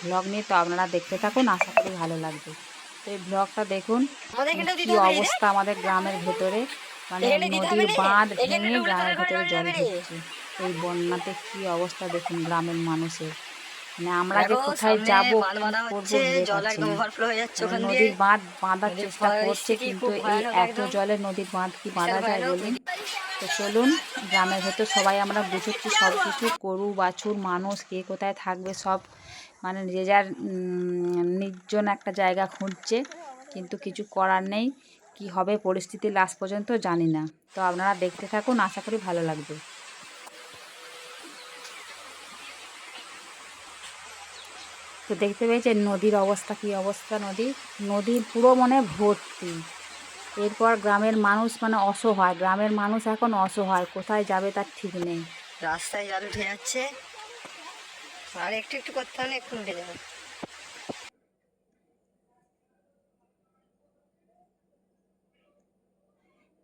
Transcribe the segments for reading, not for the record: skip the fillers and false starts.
Blog নিয়ে তো আপনারা দেখতে থাকুন, আশা করি ভালো লাগবে। তো এই ব্লগটা দেখুন কি অবস্থা আমাদের গ্রামের ভেতরে, মানে নদীর বাঁধ ভেঙে গ্রামের ভেতরে জল ঢুকছে। এই বন্যাতে কি অবস্থা দেখুন গ্রামের মানুষের, মানে আমরা যে কোথায় যাব কি করবো ভেবে পাচ্ছি না। মানে নদীর বাঁধ বাঁধার চেষ্টা করছে, কিন্তু এই এত জলে নদীর বাঁধ কি বাঁধা যায় বলুন। তো চলুন, গ্রামের ভেতর সবাই আমরা গুছোচ্ছি সব কিছু, গরু বাছুর মানুষ কে কোথায় থাকবে সব, মানে যে যার নির্জন একটা জায়গা খুঁজছে, কিন্তু কিছু করার নেই। কি হবে পরিস্থিতি লাস্ট পর্যন্ত জানি না। তো আপনারা দেখতে থাকুন, আশা করি ভালো লাগবে। তো দেখতে পেয়েছেন নদীর অবস্থা, কি অবস্থা নদীর পুরো মানে ভর্তি। এরপর গ্রামের মানুষ মানে অসহায়, গ্রামের মানুষ এখন অসহায়, কোথায় যাবে তার ঠিক নেই। রাস্তায় জল উঠে যাচ্ছে, আর একটু একটু করতে হলে একটু উঠে যাবে।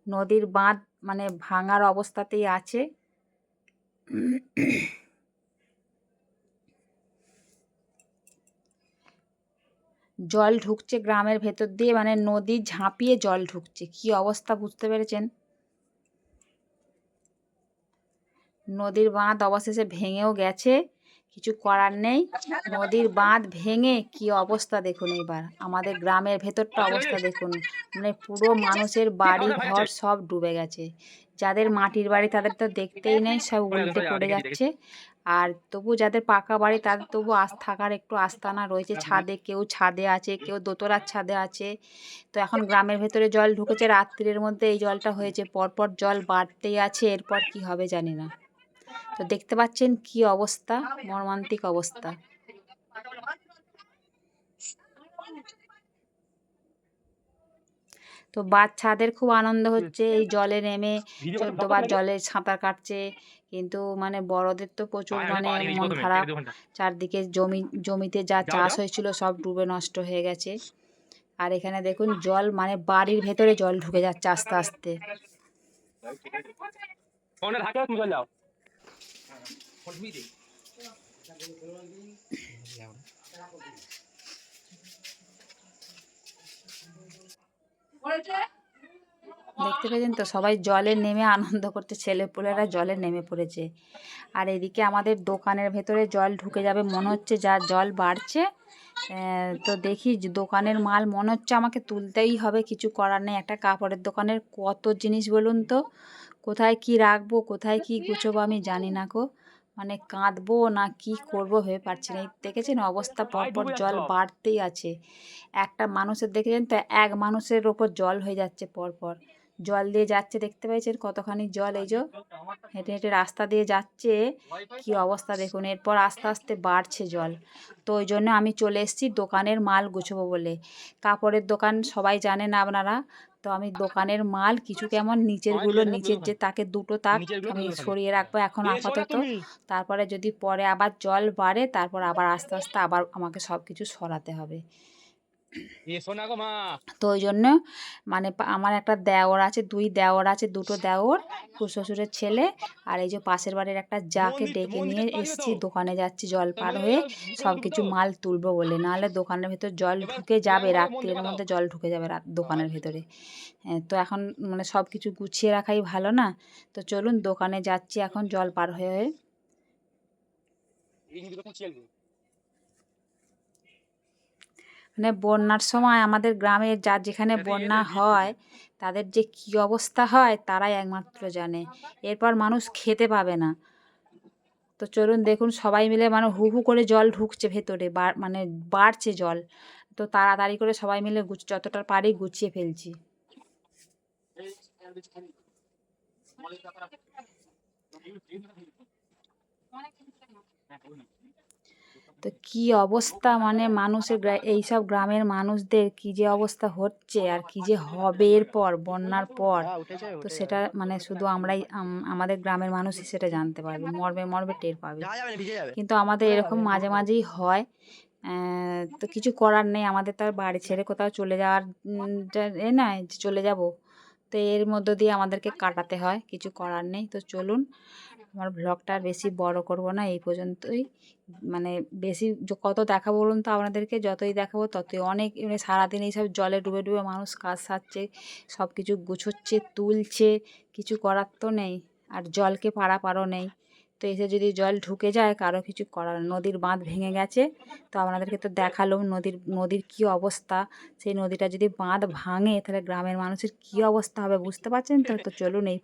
নদীর বাঁধ মানে ভাঙার অবস্থাতেই আছে। জল ঢুকছে গ্রামের ভেতর দিয়ে, মানে নদী ঝাঁপিয়ে জল ঢুকছে, কি অবস্থা বুঝতে পেরেছেন। নদীর বাঁধ অবশেষে ভেঙেও গেছে, কিছু করার নেই। নদীর বাঁধ ভেঙে কি অবস্থা দেখুন, এবার আমাদের গ্রামের ভেতরটা অবস্থা দেখুন, মানে পুরো মানুষের বাড়ি ঘর সব ডুবে গেছে। যাদের মাটির বাড়ি তাদের তো দেখতেই নেই, সব উল্টে পড়ে যাচ্ছে। আর তবু যাদের পাকা বাড়ি তাদের তবু থাকার একটু আস্তানা রয়েছে, ছাদে কেউ ছাদে আছে, কেউ দোতলার ছাদে আছে। তো এখন গ্রামের ভেতরে জল ঢুকেছে, রাত্রির মধ্যে এই জলটা হয়েছে, পরপর জল বাড়তেই আছে, এরপর কি হবে জানি না। তো দেখতে পাচ্ছেন কি অবস্থা, মর্মান্তিক অবস্থা। তো বাচ্চাদের খুব আনন্দ হচ্ছে এই জলে নেমে, 14 বার জলে সাঁতার কাটছে, কিন্তু মানে বড়দের তো প্রচুর মানে মন খারাপ। চারদিকে জমিতে যা চাষ হয়েছিল সব ডুবে নষ্ট হয়ে গেছে। আর এখানে দেখুন জল মানে বাড়ির ভেতরে জল ঢুকে যাচ্ছে আস্তে আস্তে। দেখতে পেয়েছেন তো, সবাই জলে নেমে আনন্দ করছে, ছেলেপুলেরা জলে নেমে পড়েছে। আর এদিকে আমাদের দোকানের ভেতরে জল ঢুকে যাবে মনে হচ্ছে, যা জল বাড়ছে। তো দেখি দোকানের মাল মনে হচ্ছে আমাকে তুলতেই হবে, কিছু করার নেই। একটা কাপড়ের দোকানের কত জিনিস বলুন তো, কোথায় কি রাখবো কোথায় কি গুছোবো আমি জানি না গো, মানে কাঁদবো না কি করবো ভেবে পারছি না। এই দেখেছেন অবস্থা, পরপর জল বাড়তেই আছে। একটা মানুষের দেখেছেন তো, এক মানুষের ওপর জল হয়ে যাচ্ছে পরপর, জল দিয়ে যাচ্ছে, দেখতে পাচ্ছেন কতখানি জল, এই যে হেঁটে হেঁটে রাস্তা দিয়ে যাচ্ছে, কি অবস্থা দেখুন। এরপর আস্তে আস্তে বাড়ছে জল। তো ওই জন্য আমি চলে এসেছি দোকানের মাল গুছোবো বলে। কাপড়ের দোকান সবাই জানেন আপনারা, তো আমি দোকানের মাল কিছু কেমন নিচেরগুলো, নিচের যে তাকে দুটো তাক আমি সরিয়ে রাখবো এখন আপাতত। তারপরে যদি পরে আবার জল বাড়ে, তারপর আবার আস্তে আস্তে আবার আমাকে সব কিছু সরাতে হবে। তো ওই জন্য মানে আমার একটা দেওর আছে, দুটো দেওর, শ্বশুরের ছেলে, আর এই যে পাশের বাড়ির একটা যাকে ডেকে নিয়ে এসেছি, দোকানে যাচ্ছি জল পার হয়ে সব কিছু মাল তুলবো বলে, নাহলে দোকানের ভেতর জল ঢুকে যাবে, রাত্রির মধ্যে জল ঢুকে যাবে দোকানের ভেতরে। তো এখন মানে সব কিছু গুছিয়ে রাখাই ভালো না। তো চলুন দোকানে যাচ্ছি এখন জল পার হয়ে হয়ে। মানে বন্যার সময় আমাদের গ্রামের যার যেখানে বন্যা হয়, তাদের যে কী অবস্থা হয় তারাই একমাত্র জানে। এরপর মানুষ খেতে পাবে না। তো চলুন দেখুন সবাই মিলে মানে হু হু করে জল ঢুকছে ভেতরে, মানে বাড়ছে জল। তো তাড়াতাড়ি করে সবাই মিলে যতটা পারি গুছিয়ে ফেলছি। তো কি অবস্থা, মানে মানুষের এইসব গ্রামের মানুষদের কি যে অবস্থা হচ্ছে আর কি যে হবে এরপর বন্যার পর, তো সেটা মানে শুধু আমরাই আমাদের গ্রামের মানুষই সেটা জানতে পারবে, মরবে মরবে টের পাবে। কিন্তু আমাদের এরকম মাঝে মাঝেই হয়। তো কিছু করার নেই, আমাদের তার বাড়ি ছেড়ে কোথাও চলে যাওয়ার এ নয় যে চলে যাব। তো তো এর মধ্য দিয়ে আমাদেরকে কাটাতে হয়, কিছু করার নেই। তো চলুন, আমার ব্লগটা আর বেশি বড় করব না, এই পর্যন্তই। মানে বেশি কত দেখাবো বলুন তো আপনাদেরকে, যতই দেখাবো ততই অনেক, মানে সারাদিন এইসব জলে ডুবে ডুবে মানুষ কাজ সারছে, সব কিছু গুছোচ্ছে, তুলছে, কিছু করার তো নেই। আর জলকে পারাপারও নেই। তো এসে যদি জল ঢুকে যায়, কারো কিছু করার নেই। নদীর বাঁধ ভেঙে গেছে, তো আপনাদেরকে তো দেখালাম নদীর কী অবস্থা। সেই নদীটা যদি বাঁধ ভাঙে, তাহলে গ্রামের মানুষের কী অবস্থা হবে বুঝতে পারছেন তো। তো চলুন এই